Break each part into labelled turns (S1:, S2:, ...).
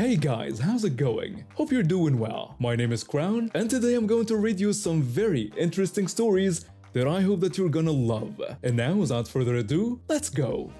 S1: Hey guys, how's it going? Hope you're doing well. My name is Crown, and today I'm going to read you some very interesting stories that I hope that you're gonna love. And now, without further ado, let's go!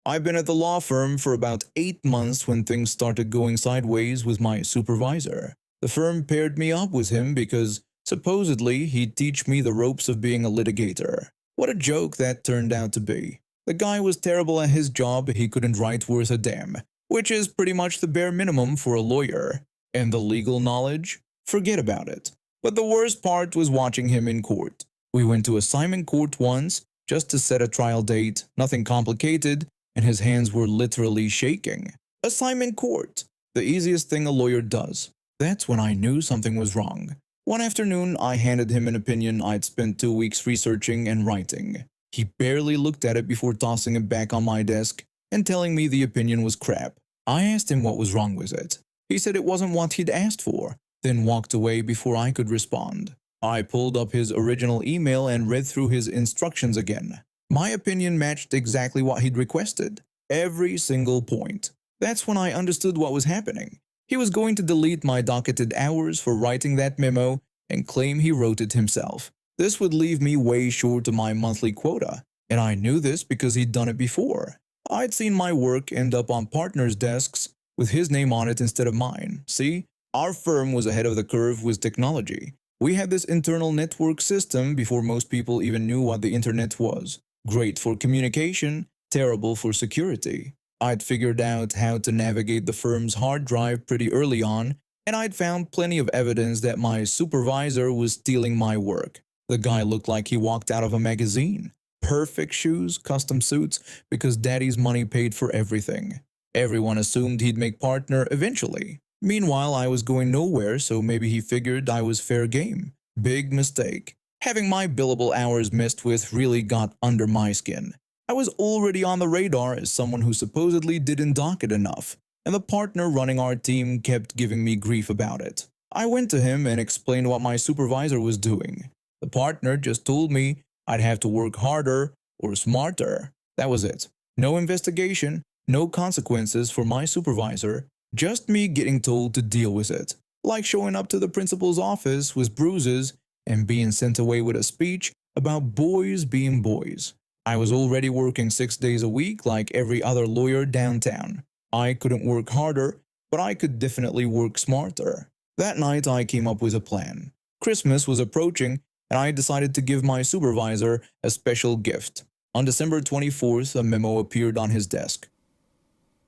S2: I've been at the law firm for about 8 months when things started going sideways with my supervisor. The firm paired me up with him because supposedly he'd teach me the ropes of being a litigator. What a joke that turned out to be. The guy was terrible at his job, he couldn't write worth a damn, which is pretty much the bare minimum for a lawyer. And the legal knowledge? Forget about it. But the worst part was watching him in court. We went to assignment court once just to set a trial date, nothing complicated, and his hands were literally shaking. Assignment court, the easiest thing a lawyer does. That's when I knew something was wrong. One afternoon, I handed him an opinion I'd spent 2 weeks researching and writing. He barely looked at it before tossing it back on my desk and telling me the opinion was crap. I asked him what was wrong with it. He said it wasn't what he'd asked for, then walked away before I could respond. I pulled up his original email and read through his instructions again. My opinion matched exactly what he'd requested. Every single point. That's when I understood what was happening. He was going to delete my docketed hours for writing that memo and claim he wrote it himself. This would leave me way short of my monthly quota, and I knew this because he'd done it before. I'd seen my work end up on partners' desks with his name on it instead of mine. See, our firm was ahead of the curve with technology. We had this internal network system before most people even knew what the internet was. Great for communication, terrible for security. I'd figured out how to navigate the firm's hard drive pretty early on, and I'd found plenty of evidence that my supervisor was stealing my work. The guy looked like he walked out of a magazine. Perfect shoes, custom suits, because daddy's money paid for everything. Everyone assumed he'd make partner eventually. Meanwhile, I was going nowhere, so maybe he figured I was fair game. Big mistake. Having my billable hours messed with really got under my skin. I was already on the radar as someone who supposedly didn't docket enough, and the partner running our team kept giving me grief about it. I went to him and explained what my supervisor was doing. The partner just told me I'd have to work harder or smarter. That was it. No investigation, no consequences for my supervisor, just me getting told to deal with it. Like showing up to the principal's office with bruises and being sent away with a speech about boys being boys. I was already working 6 days a week like every other lawyer downtown. I couldn't work harder, but I could definitely work smarter. That night I came up with a plan. Christmas was approaching, and I decided to give my supervisor a special gift. On December 24th, a memo appeared on his desk.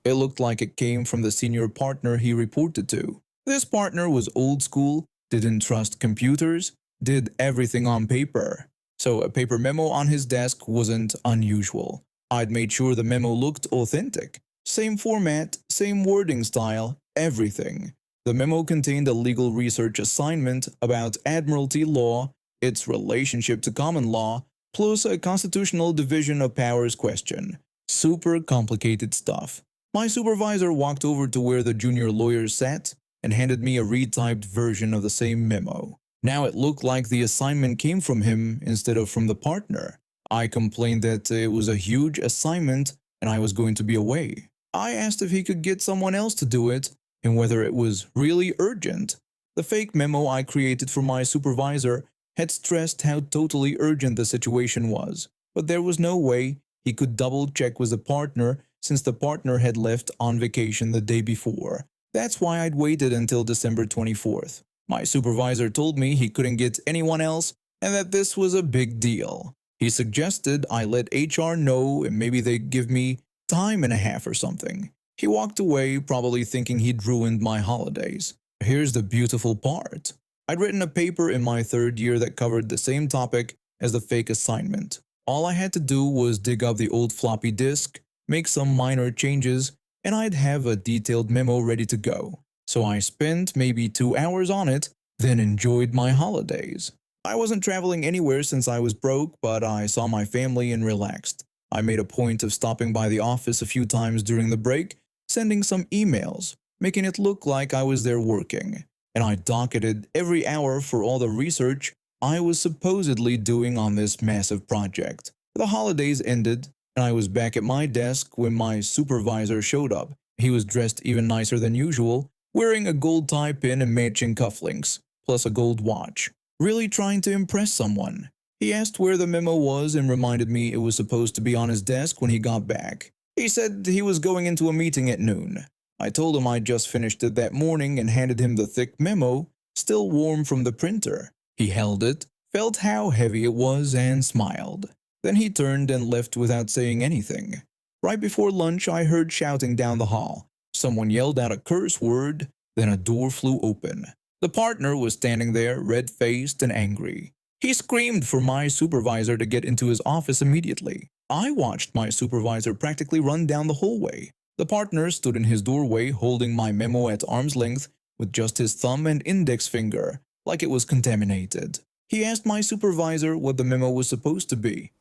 S2: It looked like it came from the senior partner he reported to. This partner was old school, didn't trust computers, did everything on paper. So a paper memo on his desk wasn't unusual. I'd made sure the memo looked authentic. Same format, same wording style, everything. The memo contained a legal research assignment about admiralty law, its relationship to common law, plus a constitutional division of powers question. Super complicated stuff. My supervisor walked over to where the junior lawyers sat and handed me a retyped version of the same memo. Now it looked like the assignment came from him instead of from the partner. I complained that it was a huge assignment and I was going to be away. I asked if he could get someone else to do it and whether it was really urgent. The fake memo I created for my supervisor had stressed how totally urgent the situation was, but there was no way he could double check with the partner since the partner had left on vacation the day before. That's why I'd waited until December 24th. My supervisor told me he couldn't get anyone else and that this was a big deal. He suggested I let HR know and maybe they'd give me time and a half or something. He walked away, probably thinking he'd ruined my holidays. Here's the beautiful part. I'd written a paper in my 3rd year that covered the same topic as the fake assignment. All I had to do was dig up the old floppy disk, make some minor changes, and I'd have a detailed memo ready to go. So I spent maybe 2 hours on it, then enjoyed my holidays. I wasn't traveling anywhere since I was broke, but I saw my family and relaxed. I made a point of stopping by the office a few times during the break, sending some emails, making it look like I was there working. And I docketed every hour for all the research I was supposedly doing on this massive project. The holidays ended, and I was back at my desk when my supervisor showed up. He was dressed even nicer than usual, wearing a gold tie pin and matching cufflinks, plus a gold watch, really trying to impress someone. He asked where the memo was and reminded me it was supposed to be on his desk when he got back. He said he was going into a meeting at noon. I told him I'd just finished it that morning and handed him the thick memo, still warm from the printer. He held it, felt how heavy it was, and smiled. Then he turned and left without saying anything. Right before lunch, I heard shouting down the hall. Someone yelled out a curse word, then a door flew open. The partner was standing there, red-faced and angry. He screamed for my supervisor to get into his office immediately. I watched my supervisor practically run down the hallway. The partner stood in his doorway holding my memo at arm's length with just his thumb and index finger, like it was contaminated. He asked my supervisor what the memo was supposed to be.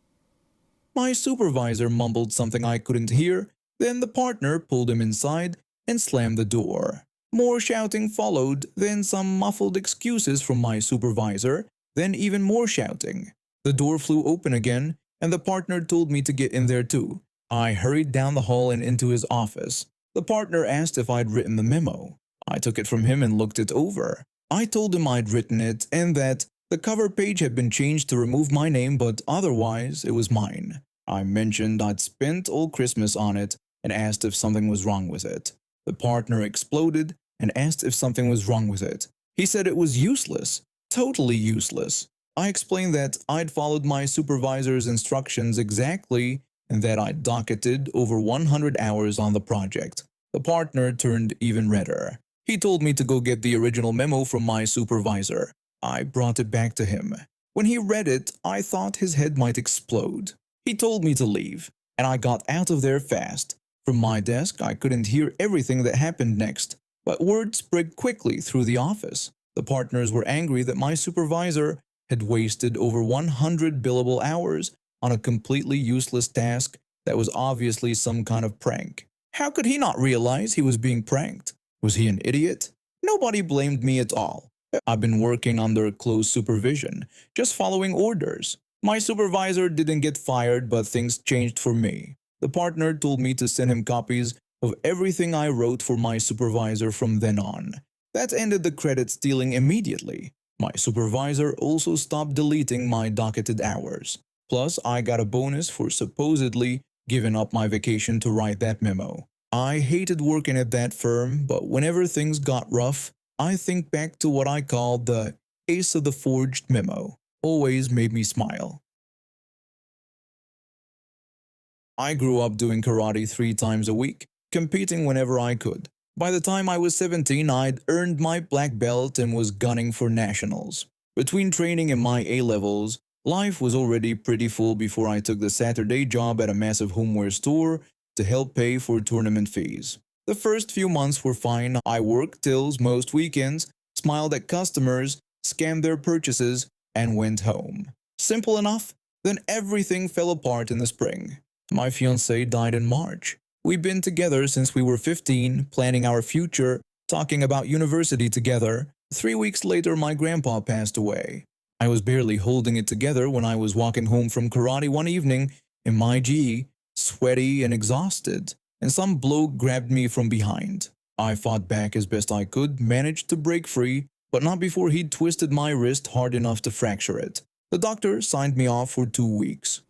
S2: My supervisor mumbled something I couldn't hear, then the partner pulled him inside and slammed the door. More shouting followed, then some muffled excuses from my supervisor, then even more shouting. The door flew open again, and the partner told me to get in there too. I hurried down the hall and into his office. The partner asked if I'd written the memo. I took it from him and looked it over. I told him I'd written it and that the cover page had been changed to remove my name, but otherwise it was mine. I mentioned I'd spent all Christmas on it and asked if something was wrong with it. The partner exploded and asked if something was wrong with it. He said it was useless, totally useless. I explained that I'd followed my supervisor's instructions exactly and that I'd docketed over 100 hours on the project. The partner turned even redder. He told me to go get the original memo from my supervisor. I brought it back to him. When he read it, I thought his head might explode. He told me to leave, and I got out of there fast. From my desk, I couldn't hear everything that happened next, but word spread quickly through the office. The partners were angry that my supervisor had wasted over 100 billable hours on a completely useless task that was obviously some kind of prank. How could he not realize he was being pranked? Was he an idiot? Nobody blamed me at all. I've been working under close supervision, just following orders. My supervisor didn't get fired, but things changed for me. The partner told me to send him copies of everything I wrote for my supervisor from then on. That ended the credit stealing immediately. My supervisor also stopped deleting my docketed hours. Plus, I got a bonus for supposedly giving up my vacation to write that memo. I hated working at that firm, but whenever things got rough, I think back to what I called the Ace of the Forged memo. Always made me smile. I grew up doing karate 3 times a week, competing whenever I could. By the time I was 17, I'd earned my black belt and was gunning for nationals. Between training and my A-levels, life was already pretty full before I took the Saturday job at a massive homeware store to help pay for tournament fees. The first few months were fine. I worked tills most weekends, smiled at customers, scammed their purchases, and went home. Simple enough? Then everything fell apart in the spring. My fiancée died in March. We've been together since we were 15, planning our future, talking about university together. 3 weeks later, my grandpa passed away. I was barely holding it together when I was walking home from karate one evening in my gi, sweaty and exhausted, and some bloke grabbed me from behind. I fought back as best I could, managed to break free, but not before he'd twisted my wrist hard enough to fracture it. The doctor signed me off for 2 weeks.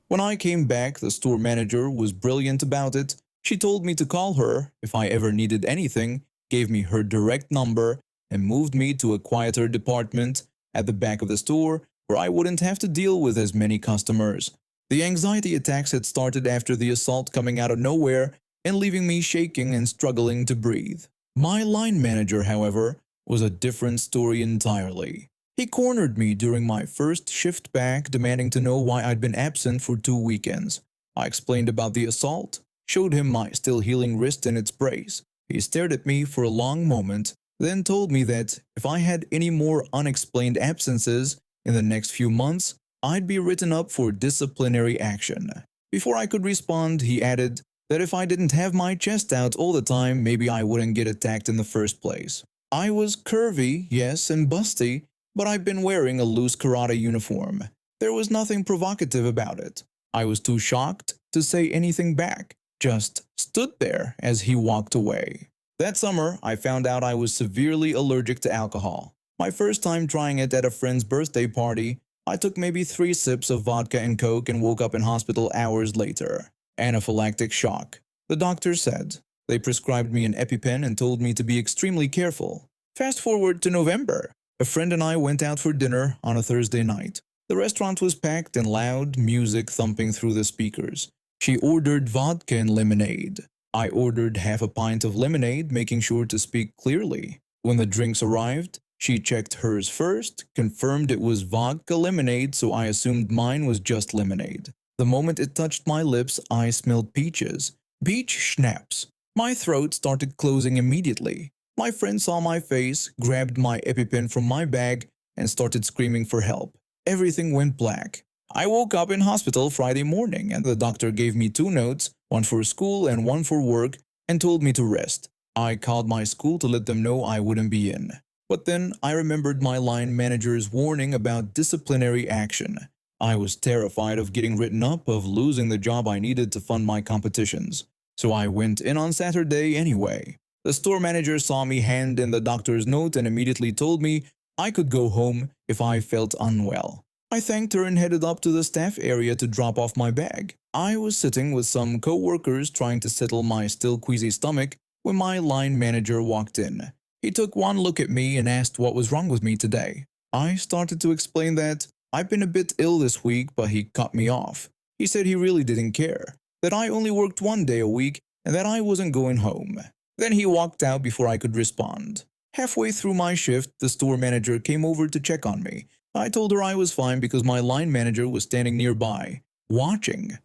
S2: When I came back, the store manager was brilliant about it. She told me to call her if I ever needed anything, gave me her direct number, and moved me to a quieter department at the back of the store where I wouldn't have to deal with as many customers. The anxiety attacks had started after the assault coming out of nowhere and leaving me shaking and struggling to breathe. My line manager, however, was a different story entirely. He cornered me during my first shift back, demanding to know why I'd been absent for 2 weekends. I explained about the assault, showed him my still healing wrist in its brace. He stared at me for a long moment, then told me that if I had any more unexplained absences in the next few months, I'd be written up for disciplinary action. Before I could respond, he added that if I didn't have my chest out all the time, maybe I wouldn't get attacked in the first place. I was curvy, yes, and busty, but I've been wearing a loose karate uniform. There was nothing provocative about it. I was too shocked to say anything back, just stood there as he walked away. That summer, I found out I was severely allergic to alcohol. My first time trying it at a friend's birthday party, I took maybe 3 sips of vodka and coke and woke up in hospital hours later. Anaphylactic shock. The doctor said. They prescribed me an EpiPen and told me to be extremely careful. Fast forward to November. A friend and I went out for dinner on a Thursday night. The restaurant was packed and loud music thumping through the speakers. She ordered vodka and lemonade. I ordered half a pint of lemonade, making sure to speak clearly. When the drinks arrived, she checked hers first, confirmed it was vodka lemonade, so I assumed mine was just lemonade. The moment it touched my lips, I smelled peaches. Peach schnapps. My throat started closing immediately. My friend saw my face, grabbed my EpiPen from my bag, and started screaming for help. Everything went black. I woke up in hospital Friday morning and the doctor gave me 2 notes, one for school and one for work, and told me to rest. I called my school to let them know I wouldn't be in. But then I remembered my line manager's warning about disciplinary action. I was terrified of getting written up, of losing the job I needed to fund my competitions. So I went in on Saturday anyway. The store manager saw me hand in the doctor's note and immediately told me I could go home if I felt unwell. I thanked her and headed up to the staff area to drop off my bag. I was sitting with some co-workers trying to settle my still queasy stomach when my line manager walked in. He took one look at me and asked what was wrong with me today. I started to explain that I've been a bit ill this week, but he cut me off. He said he really didn't care, that I only worked 1 day a week and that I wasn't going home. Then he walked out before I could respond. Halfway through my shift, the store manager came over to check on me. I told her I was fine because my line manager was standing nearby, watching.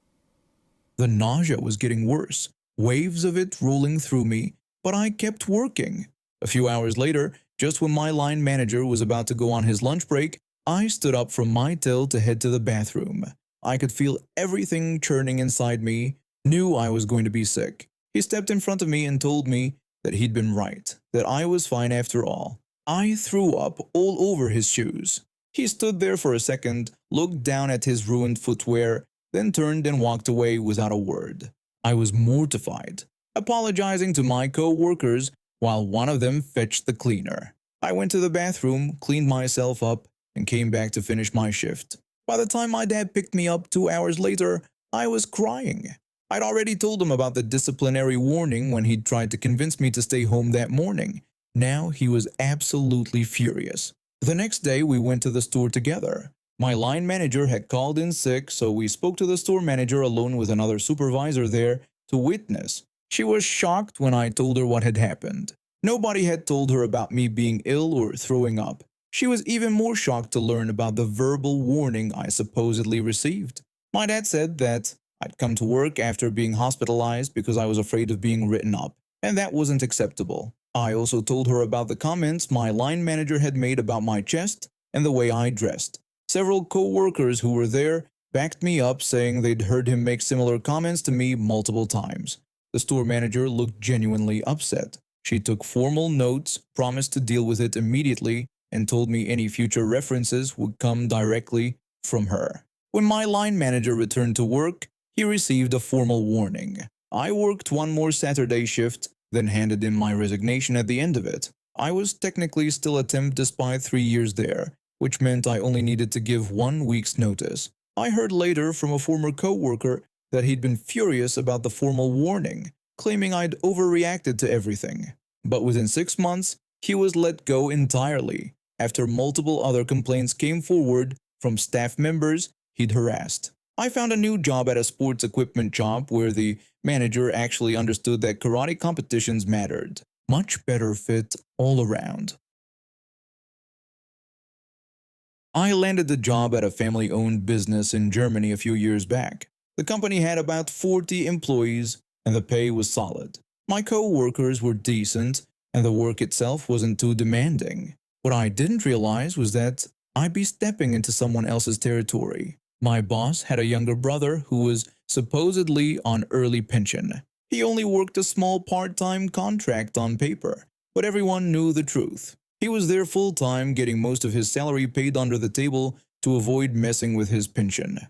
S2: The nausea was getting worse, waves of it rolling through me, but I kept working. A few hours later, just when my line manager was about to go on his lunch break, I stood up from my till to head to the bathroom. I could feel everything churning inside me, knew I was going to be sick. He stepped in front of me and told me that he'd been right, that I was fine after all. I threw up all over his shoes. He stood there for a second, looked down at his ruined footwear, then turned and walked away without a word. I was mortified, apologizing to my co-workers while one of them fetched the cleaner. I went to the bathroom, cleaned myself up, and came back to finish my shift. By the time my dad picked me up 2 hours later, I was crying. I'd already told him about the disciplinary warning when he'd tried to convince me to stay home that morning. Now he was absolutely furious. The next day, we went to the store together. My line manager had called in sick, so we spoke to the store manager alone with another supervisor there to witness. She was shocked when I told her what had happened. Nobody had told her about me being ill or throwing up. She was even more shocked to learn about the verbal warning I supposedly received. My dad said that I'd come to work after being hospitalized because I was afraid of being written up, and that wasn't acceptable. I also told her about the comments my line manager had made about my chest and the way I dressed. Several co-workers who were there backed me up, saying they'd heard him make similar comments to me multiple times. The store manager looked genuinely upset. She took formal notes, promised to deal with it immediately, and told me any future references would come directly from her. When my line manager returned to work, he received a formal warning. I worked 1 more Saturday shift, then handed in my resignation at the end of it. I was technically still a temp despite 3 years there, which meant I only needed to give 1 week's notice. I heard later from a former co-worker that he'd been furious about the formal warning, claiming I'd overreacted to everything. But within 6 months, he was let go entirely after multiple other complaints came forward from staff members he'd harassed. I found a new job at a sports equipment shop where the manager actually understood that karate competitions mattered. Much better fit all around. I landed the job at a family-owned business in Germany a few years back. The company had about 40 employees and the pay was solid. My co-workers were decent and the work itself wasn't too demanding. What I didn't realize was that I'd be stepping into someone else's territory. My boss had a younger brother who was supposedly on early pension. He only worked a small part-time contract on paper, but everyone knew the truth. He was there full-time, getting most of his salary paid under the table to avoid messing with his pension.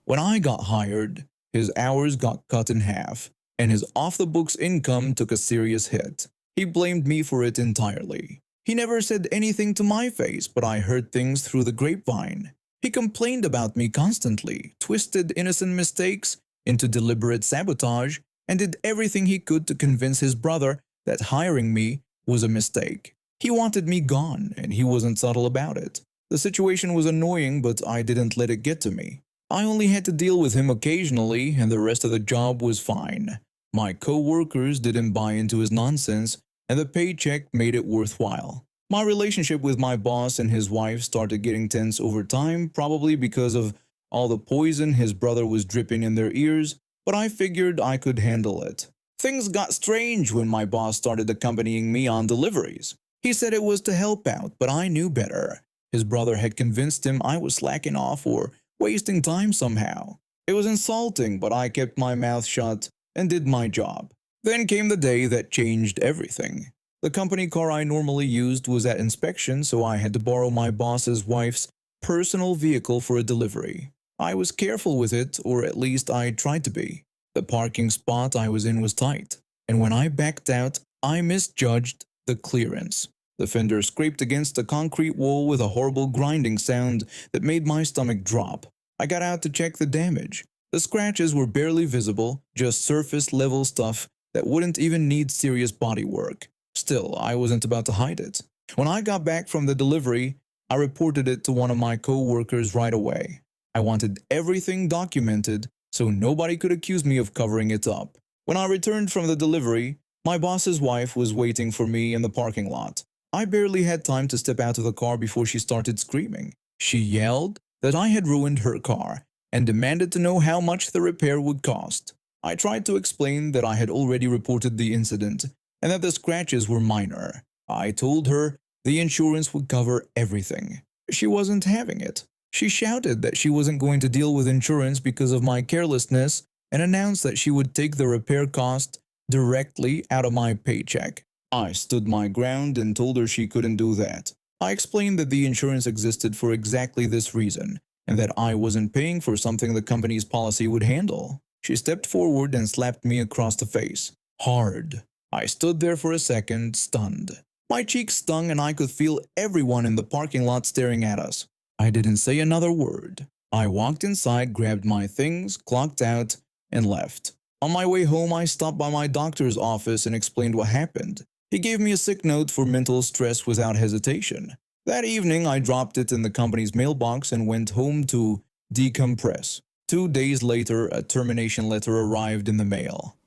S2: When I got hired, his hours got cut in half, and his off-the-books income took a serious hit. He blamed me for it entirely. He never said anything to my face, but I heard things through the grapevine. He complained about me constantly, twisted innocent mistakes into deliberate sabotage, and did everything he could to convince his brother that hiring me was a mistake. He wanted me gone, and he wasn't subtle about it. The situation was annoying, but I didn't let it get to me. I only had to deal with him occasionally, and the rest of the job was fine. My co-workers didn't buy into his nonsense, and the paycheck made it worthwhile. My relationship with my boss and his wife started getting tense over time, probably because of all the poison his brother was dripping in their ears, but I figured I could handle it. Things got strange when my boss started accompanying me on deliveries. He said it was to help out, but I knew better. His brother had convinced him I was slacking off or wasting time somehow. It was insulting, but I kept my mouth shut and did my job. Then came the day that changed everything. The company car I normally used was at inspection, so I had to borrow my boss's wife's personal vehicle for a delivery. I was careful with it, or at least I tried to be. The parking spot I was in was tight, and when I backed out, I misjudged the clearance. The fender scraped against a concrete wall with a horrible grinding sound that made my stomach drop. I got out to check the damage. The scratches were barely visible, just surface-level stuff that wouldn't even need serious body work. Still, I wasn't about to hide it. When I got back from the delivery, I reported it to one of my co-workers right away. I wanted everything documented so nobody could accuse me of covering it up. When I returned from the delivery, my boss's wife was waiting for me in the parking lot. I barely had time to step out of the car before she started screaming. She yelled that I had ruined her car and demanded to know how much the repair would cost. I tried to explain that I had already reported the incident and that the scratches were minor. I told her the insurance would cover everything. She wasn't having it. She shouted that she wasn't going to deal with insurance because of my carelessness and announced that she would take the repair cost directly out of my paycheck. I stood my ground and told her she couldn't do that. I explained that the insurance existed for exactly this reason and that I wasn't paying for something the company's policy would handle. She stepped forward and slapped me across the face. Hard. I stood there for a second, stunned. My cheeks stung and I could feel everyone in the parking lot staring at us. I didn't say another word. I walked inside, grabbed my things, clocked out, and left. On my way home, I stopped by my doctor's office and explained what happened. He gave me a sick note for mental stress without hesitation. That evening, I dropped it in the company's mailbox and went home to decompress. 2 days later, a termination letter arrived in the mail.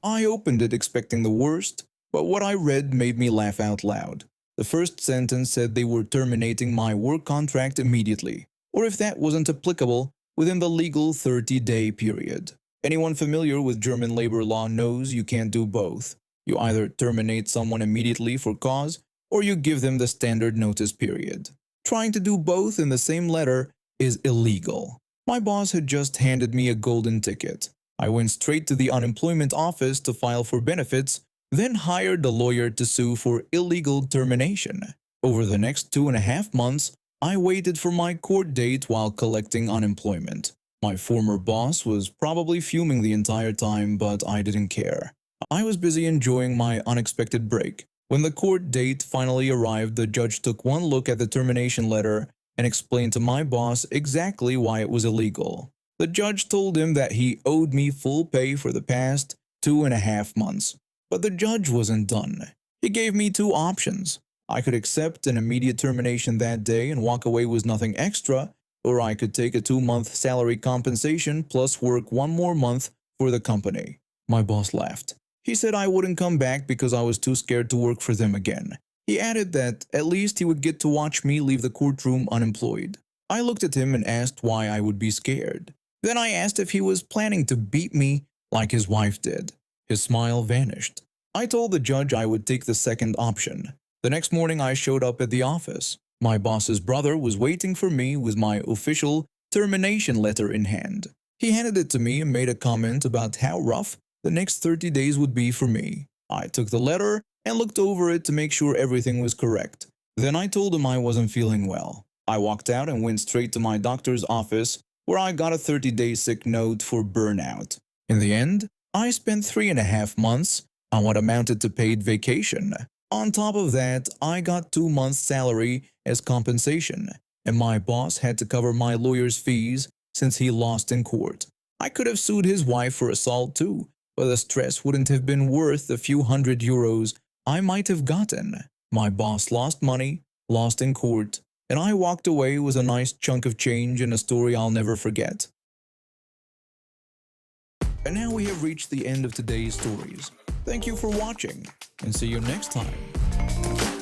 S2: I opened it expecting the worst, but what I read made me laugh out loud. The first sentence said they were terminating my work contract immediately, or if that wasn't applicable, within the legal 30-day period. Anyone familiar with German labor law knows you can't do both. You either terminate someone immediately for cause, or you give them the standard notice period. Trying to do both in the same letter is illegal. My boss had just handed me a golden ticket. I went straight to the unemployment office to file for benefits, then hired a lawyer to sue for illegal termination. Over the next 2.5 months, I waited for my court date while collecting unemployment. My former boss was probably fuming the entire time, but I didn't care. I was busy enjoying my unexpected break. When the court date finally arrived, the judge took one look at the termination letter and explained to my boss exactly why it was illegal. The judge told him that he owed me full pay for the past 2.5 months. But the judge wasn't done. He gave me 2 options. I could accept an immediate termination that day and walk away with nothing extra, or I could take a 2-month salary compensation plus work 1 more month for the company. My boss laughed. He said I wouldn't come back because I was too scared to work for them again. He added that at least he would get to watch me leave the courtroom unemployed. I looked at him and asked why I would be scared. Then I asked if he was planning to beat me like his wife did. His smile vanished. I told the judge I would take the second option. The next morning I showed up at the office. My boss's brother was waiting for me with my official termination letter in hand. He handed it to me and made a comment about how rough the next 30 days would be for me. I took the letter and looked over it to make sure everything was correct. Then I told him I wasn't feeling well. I walked out and went straight to my doctor's office where I got a 30-day sick note for burnout. In the end, I spent 3.5 months on what amounted to paid vacation. On top of that, I got 2 months' salary as compensation, and my boss had to cover my lawyer's fees since he lost in court. I could have sued his wife for assault too, but the stress wouldn't have been worth the few €100 I might have gotten. My boss lost money, lost in court, and I walked away with a nice chunk of change and a story I'll never forget. And now we have reached the end of today's stories. Thank you for watching, and see you next time.